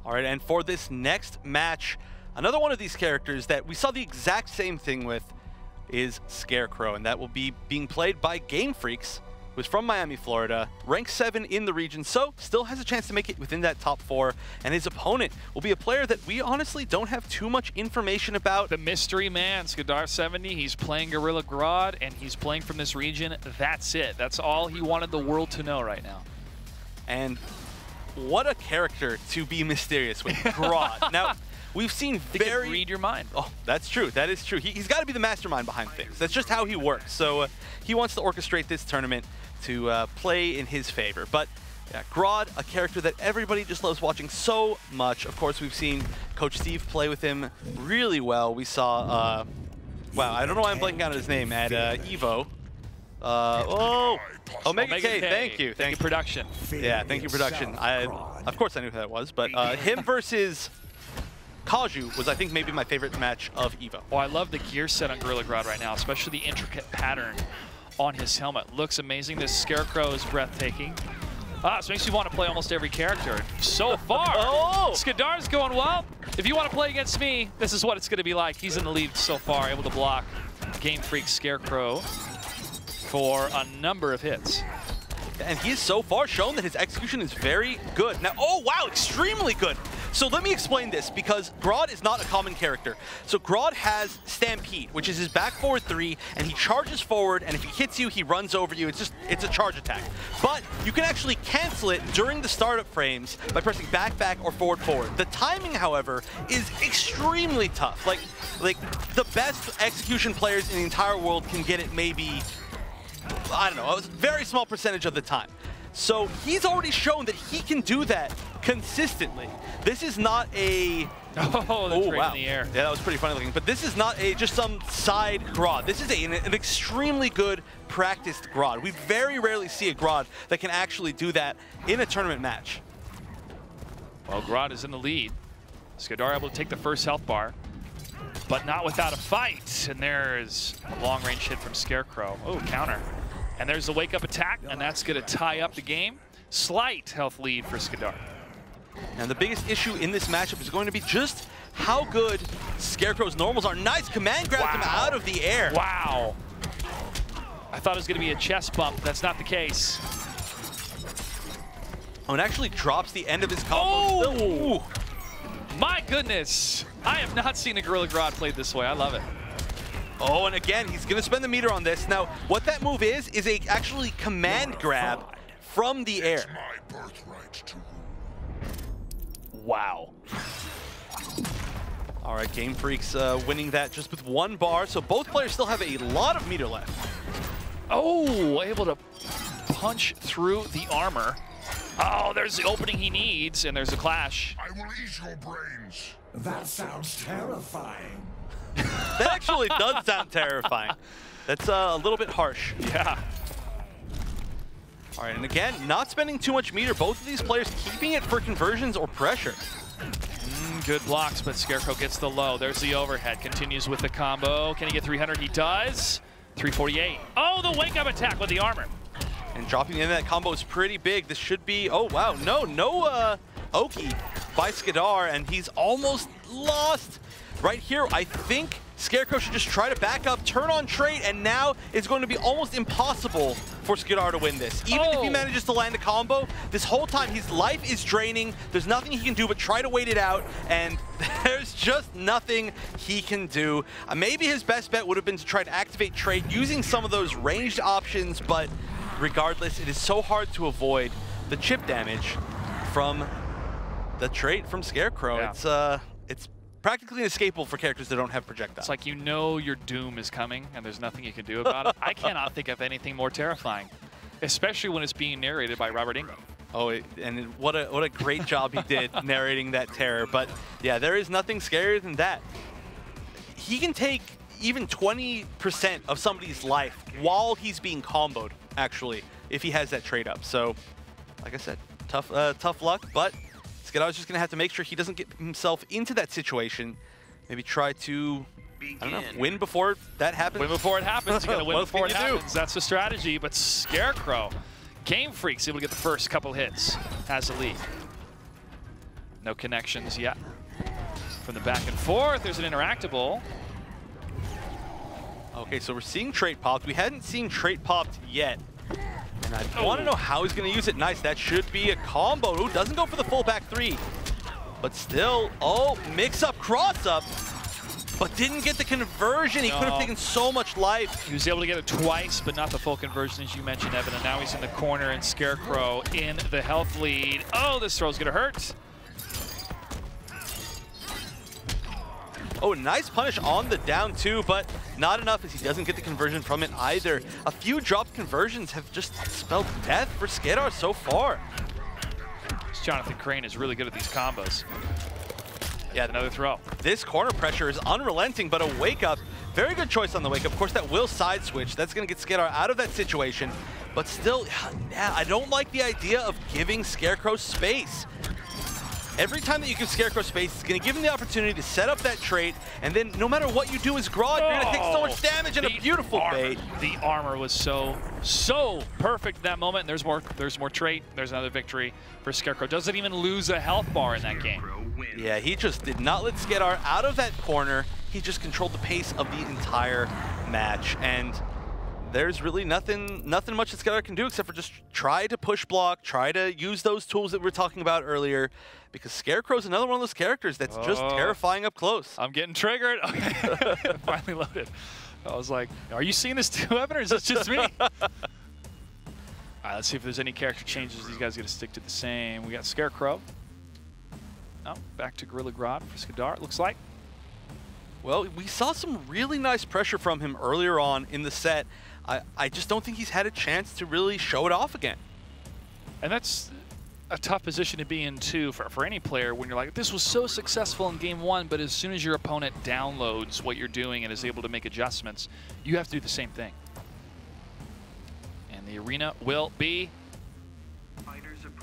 All right, and for this next match, another one of these characters that we saw the exact same thing with is Scarecrow, and that will be being played by GameFreaks, who's from Miami, Florida, ranked 7 in the region, so still has a chance to make it within that top 4, and his opponent will be a player that we honestly don't have too much information about. The mystery man, Skedar70, he's playing Gorilla Grodd, and he's playing from this region. That's it. That's all he wanted the world to know right now. And what a character to be mysterious with, Grodd. Now, we've seen he can read your mind. Oh, that's true. That is true. He's got to be the mastermind behind things. That's just how he works. So he wants to orchestrate this tournament to play in his favor. But yeah, Grodd, a character that everybody just loves watching so much. Of course, we've seen Coach Steve play with him really well. We saw, wow, I don't know why I'm blanking out his name, at EVO. Omega K, thank you. Thank you, production. Yeah, thank you, production. Of course I knew who that was, but him versus Kaju was, I think, maybe my favorite match of EVO. Oh, I love the gear set on Gorilla Grodd right now, especially the intricate pattern on his helmet. Looks amazing. This Scarecrow is breathtaking. So it makes you want to play almost every character. So far, Skedar's going, well, if you want to play against me, this is what it's going to be like. He's in the lead so far, able to block GameFreaks Scarecrow for a number of hits. And he's so far shown that his execution is very good. Now, oh wow, extremely good. So let me explain this, because Grodd is not a common character. So Grodd has Stampede, which is his back forward 3, and he charges forward, and if he hits you, he runs over you. It's a charge attack. But you can actually cancel it during the startup frames by pressing back, back, or forward, forward. The timing, however, is extremely tough. Like the best execution players in the entire world can get it maybe, I don't know, a very small percentage of the time. So he's already shown that he can do that consistently. This is not a... Oh, that's right wow. in the air. Yeah, that was pretty funny looking. But this is not just some side Grodd. This is an extremely good practiced Grodd. We very rarely see a Grodd that can actually do that in a tournament match. Well, Grodd is in the lead. Skedar able to take the first health bar, but not without a fight. And there's a long-range hit from Scarecrow. Oh, counter. And there's the wake-up attack, and that's going to tie up the game. Slight health lead for Skedar. And the biggest issue in this matchup is going to be just how good Scarecrow's normals are. Nice command grabs him out of the air. Wow. I thought it was going to be a chest bump. That's not the case. Oh, and actually drops the end of his combo. Oh! My goodness. I have not seen a Gorilla Grodd played this way. I love it. Oh, and again, he's going to spend the meter on this. Now, what that move is a actually command grab from the air. Wow. All right, GameFreaks winning that just with 1 bar, so both players still have a lot of meter left. Oh, able to punch through the armor. Oh, there's the opening he needs, and there's a clash. I will eat your brains. That sounds terrifying. That actually does sound terrifying. That's a little bit harsh. Yeah. All right, and again, not spending too much meter. Both of these players keeping it for conversions or pressure. Good blocks, but Scarecrow gets the low. There's the overhead. Continues with the combo. Can he get 300? He does. 348. Oh, the wake-up attack with the armor. And dropping in that combo is pretty big. This should be, oh wow, no Oki by Skedar, and he's almost lost. Right here, I think Scarecrow should just try to back up, turn on trade, and now it's going to be almost impossible for Skedar to win this. Even if he manages to land a combo, this whole time his life is draining. There's nothing he can do but try to wait it out, and there's just nothing he can do. Maybe his best bet would have been to try to activate trade using some of those ranged options, but regardless, it is so hard to avoid the chip damage from the trade from Scarecrow. Yeah. It's practically inescapable for characters that don't have projectiles. It's like you know your doom is coming and there's nothing you can do about it. I cannot think of anything more terrifying, especially when it's being narrated by Robert Ingram. Oh, and what a great job he did narrating that terror. But yeah, there is nothing scarier than that. He can take even 20% of somebody's life while he's being comboed, actually, if he has that trade up. So, like I said, tough luck, but Skedar's just going to have to make sure he doesn't get himself into that situation. Maybe try to, I don't know, win before that happens. Win before it happens. You got to win before it happens. Do? That's the strategy. But Scarecrow, GameFreaks able to get the first couple hits, has the lead. No connections yet. From the back and forth, there's an interactable. Okay, so we're seeing trait popped. We hadn't seen trait popped yet. And I want to know how he's going to use it. Nice, that should be a combo. Ooh, doesn't go for the full back three. But still, oh, mix-up, cross-up. But didn't get the conversion. He could have taken so much life. He was able to get it twice, but not the full conversion, as you mentioned, Evan. And now he's in the corner, and Scarecrow in the health lead. Oh, this throw's going to hurt. Oh, nice punish on the down two, but not enough as he doesn't get the conversion from it either. A few dropped conversions have just spelled death for Skedar so far. This Jonathan Crane is really good at these combos. Yeah, another throw. This corner pressure is unrelenting, but a wake up, very good choice on the wake up. Of course, that will side switch. That's going to get Skedar out of that situation. But still, yeah, I don't like the idea of giving Scarecrow space. Every time that you give Scarecrow space, it's going to give him the opportunity to set up that trait, and then no matter what you do as Grodd, you're going to take so much damage and a beautiful bait. The armor was so perfect in that moment. And there's more trait. There's another victory for Scarecrow. Doesn't even lose a health bar in that game. Yeah, he just did not let Skedar out of that corner. He just controlled the pace of the entire match, and there's really nothing much that Skedar can do except for just try to push block, try to use those tools that we were talking about earlier, because Scarecrow's another one of those characters that's just terrifying up close. I'm getting triggered. Okay. Finally loaded. I was like, are you seeing this too, Evan, or is this just me? All right, let's see if there's any character changes. These guys are going to stick to the same. We got Scarecrow. Oh, back to Gorilla Grodd for Skedar, it looks like. Well, we saw some really nice pressure from him earlier on in the set. I just don't think he's had a chance to really show it off again. And that's a tough position to be in, too, for any player when you're like, this was so successful in game one, but as soon as your opponent downloads what you're doing and is able to make adjustments, you have to do the same thing. And the arena will be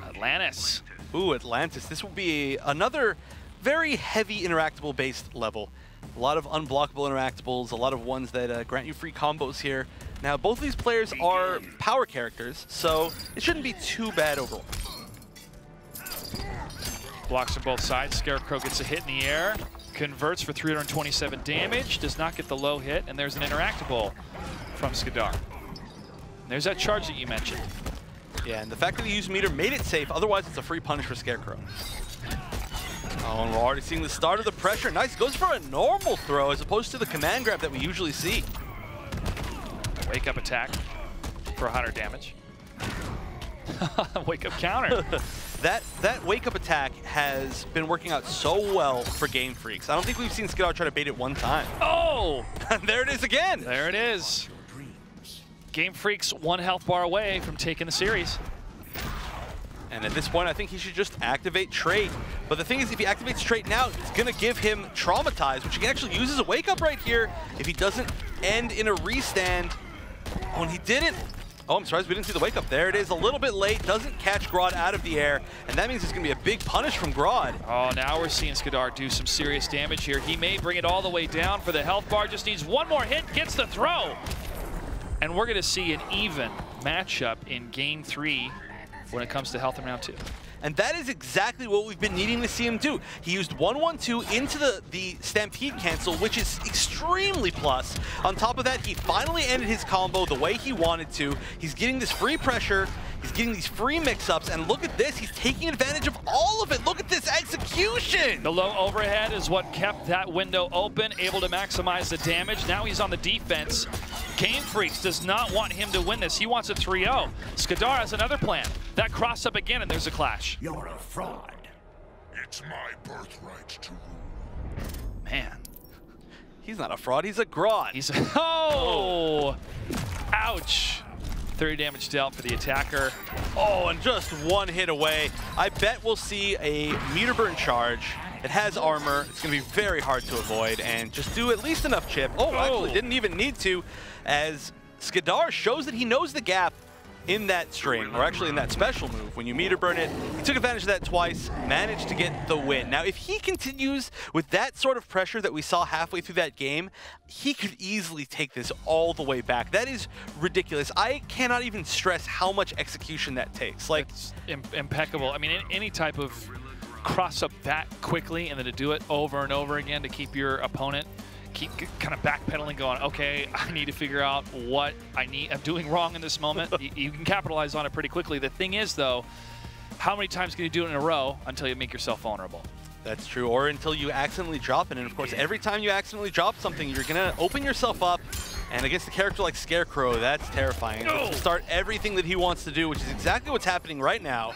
Atlantis. Ooh, Atlantis. This will be another very heavy interactable-based level. A lot of unblockable interactables, a lot of ones that grant you free combos here. Now, both of these players are power characters, so it shouldn't be too bad overall. Blocks from both sides. Scarecrow gets a hit in the air, converts for 327 damage, does not get the low hit, and there's an interactable from Skedar. There's that charge that you mentioned. Yeah, and the fact that he used meter made it safe, otherwise it's a free punish for Scarecrow. Oh, and we're already seeing the start of the pressure. Nice, goes for a normal throw as opposed to the command grab that we usually see. Wake up attack for 100 damage. Wake up counter. That wake up attack has been working out so well for GameFreaks. I don't think we've seen Skedar try to bait it one time. Oh! There it is again. There it is. GameFreaks 1 health bar away from taking the series. And at this point, I think he should just activate trait. But the thing is, if he activates trait now, it's going to give him Traumatize, which he can actually use as a wake-up right here if he doesn't end in a restand. Oh, and he didn't. Oh, I'm surprised we didn't see the wake-up. There it is, a little bit late. Doesn't catch Grodd out of the air. And that means it's going to be a big punish from Grodd. Oh, now we're seeing Skedar do some serious damage here. He may bring it all the way down for the health bar. Just needs one more hit, gets the throw. And we're going to see an even matchup in Game 3 when it comes to health in round 2. And that is exactly what we've been needing to see him do. He used 1-1-2 into the Stampede cancel, which is extremely plus. On top of that, he finally ended his combo the way he wanted to. He's getting this free pressure. He's getting these free mix-ups. And look at this. He's taking advantage of all of it. Look at this execution. The low overhead is what kept that window open, able to maximize the damage. Now he's on the defense. GameFreaks does not want him to win this. He wants a 3-0. Skedar has another plan. That cross up again, and there's a clash. You're a fraud. It's my birthright to rule. Man, he's not a fraud. He's a Grodd. He's oh, ouch. 30 damage dealt for the attacker. Oh, and just one hit away. I bet we'll see a meter burn charge. It has armor. It's going to be very hard to avoid and just do at least enough chip. Oh, actually didn't even need to, as Skedar shows that he knows the gap in that string, or actually in that special move. When you meter burn it, he took advantage of that twice, managed to get the win. Now, if he continues with that sort of pressure that we saw halfway through that game, he could easily take this all the way back. That is ridiculous. I cannot even stress how much execution that takes. Like, impeccable. I mean, any type of cross up that quickly and then to do it over and over again to keep your opponent keep kind of backpedaling, going, okay, I need to figure out what I'm doing wrong in this moment. You can capitalize on it pretty quickly. The thing is, though, how many times can you do it in a row until you make yourself vulnerable? That's true, or until you accidentally drop it. And of course, every time you accidentally drop something, you're gonna open yourself up. And against a character like Scarecrow, that's terrifying. To start everything that he wants to do, which is exactly what's happening right now.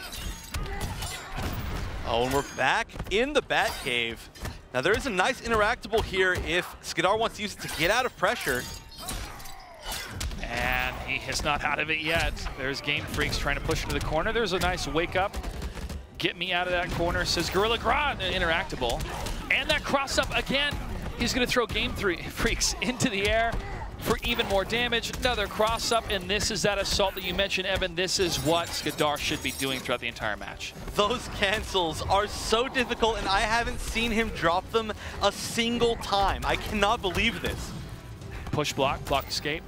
Oh, and we're back in the Batcave. Now there is a nice interactable here if Skedar wants to use it to get out of pressure. And he is not out of it yet. There's GameFreaks trying to push into the corner. There's a nice wake up. Get me out of that corner, says Gorilla Grodd, interactable. And that cross up again. He's gonna throw GameFreaks into the air for even more damage. Another cross up, and this is that assault that you mentioned, Evan. This is what Skedar should be doing throughout the entire match. Those cancels are so difficult, and I haven't seen him drop them a single time. I cannot believe this. Push block, block escape,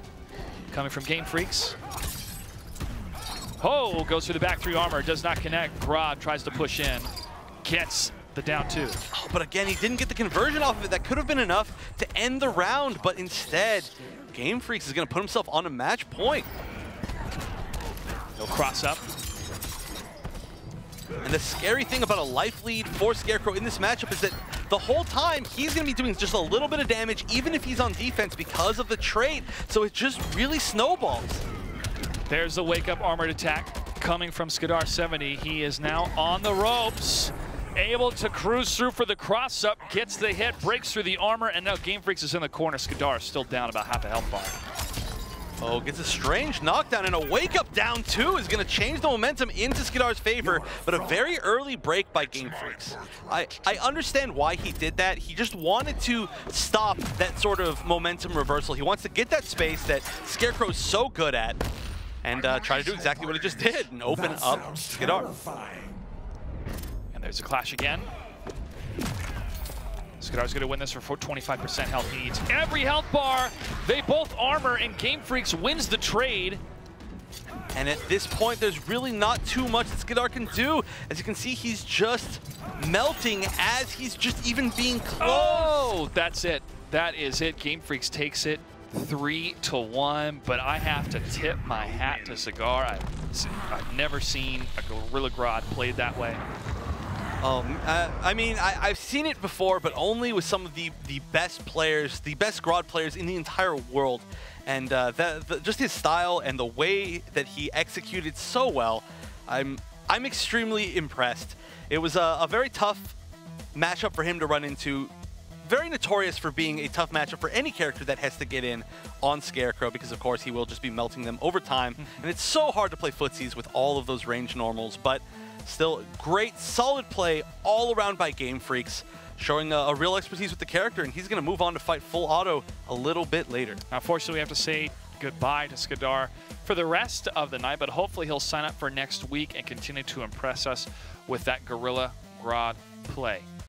coming from GameFreaks. Oh, goes through the back 3 armor, does not connect. Grodd tries to push in, gets the down 2. Oh, but again, he didn't get the conversion off of it. That could have been enough to end the round, but instead, GameFreaks is going to put himself on a match point. No cross up. And the scary thing about a life lead for Scarecrow in this matchup is that the whole time he's going to be doing just a little bit of damage, even if he's on defense because of the trait. So it just really snowballs. There's the wake-up armored attack coming from Skedar70. He is now on the ropes, able to cruise through for the cross-up, gets the hit, breaks through the armor, and now GameFreaks is in the corner. Skedar still down about half a health bar. Oh, gets a strange knockdown, and a wake-up down 2 is going to change the momentum into Skedar's favor, but a very early break by GameFreaks. I understand why he did that. He just wanted to stop that sort of momentum reversal. He wants to get that space that Scarecrow's so good at, and try to do exactly what he just did and open up Skedar. And there's a clash again. Skedar's going to win this for 25% health. He needs every health bar. They both armor, and GameFreaks wins the trade. And at this point, there's really not too much that Skedar can do. As you can see, he's just melting as he's just even being close. Oh, that's it. That is it. GameFreaks takes it 3-1, but I have to tip my hat to Skedar. I've never seen a Gorilla Grodd played that way. I mean, I've seen it before, but only with some of the best players, the best Grodd players in the entire world. And just his style and the way that he executed so well, I'm extremely impressed. It was a very tough matchup for him to run into. Very notorious for being a tough matchup for any character that has to get in on Scarecrow, because of course he will just be melting them over time. And it's so hard to play footsies with all of those range normals, but still great, solid play all around by GameFreaks, showing a real expertise with the character, and he's going to move on to fight full auto a little bit later. Unfortunately, we have to say goodbye to Skedar for the rest of the night, but hopefully he'll sign up for next week and continue to impress us with that Gorilla Grodd play.